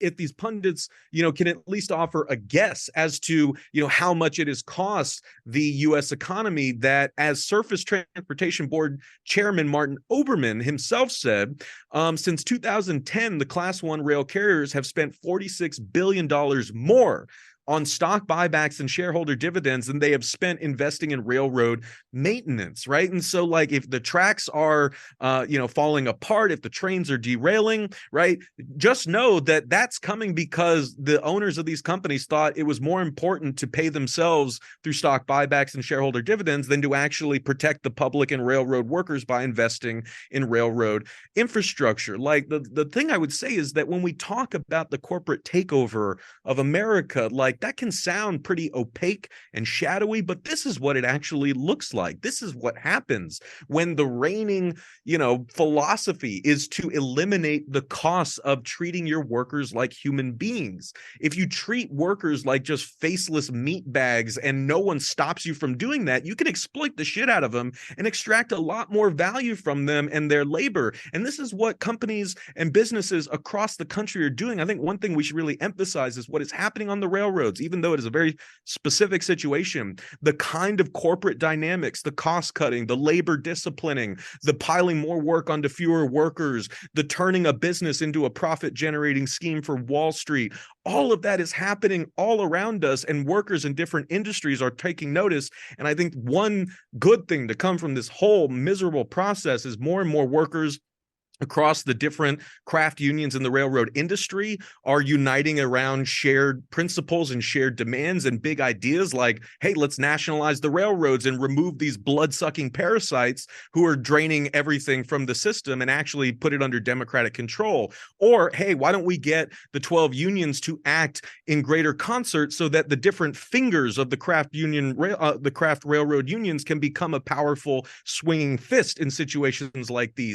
if these pundits, can at least offer a guess as to, how much it has cost the U.S. economy, that as Surface Transportation Board Chairman Martin Oberman himself said, since 2010, the Class 1 rail carriers have spent $46 billion more on stock buybacks and shareholder dividends than they have spent investing in railroad maintenance, right? And so, like, if the tracks are, falling apart, if the trains are derailing, right, just know that that's coming because the owners of these companies thought it was more important to pay themselves through stock buybacks and shareholder dividends than to actually protect the public and railroad workers by investing in railroad infrastructure. Like, the thing I would say is that when we talk about the corporate takeover of America, like, that can sound pretty opaque and shadowy, but this is what it actually looks like. This is what happens when the reigning, philosophy is to eliminate the costs of treating your workers like human beings. If you treat workers like just faceless meat bags and no one stops you from doing that, you can exploit the shit out of them and extract a lot more value from them and their labor. And this is what companies and businesses across the country are doing. I think one thing we should really emphasize is what is happening on the railroad. Even though it is a very specific situation, the kind of corporate dynamics, the cost cutting, the labor disciplining, the piling more work onto fewer workers, the turning a business into a profit generating scheme for Wall Street, all of that is happening all around us, and workers in different industries are taking notice. And I think one good thing to come from this whole miserable process is more and more workers across the different craft unions in the railroad industry are uniting around shared principles and shared demands and big ideas like, hey, let's nationalize the railroads and remove these blood-sucking parasites who are draining everything from the system and actually put it under democratic control. Or, hey, why don't we get the 12 unions to act in greater concert so that the different fingers of the craft railroad unions can become a powerful swinging fist in situations like these.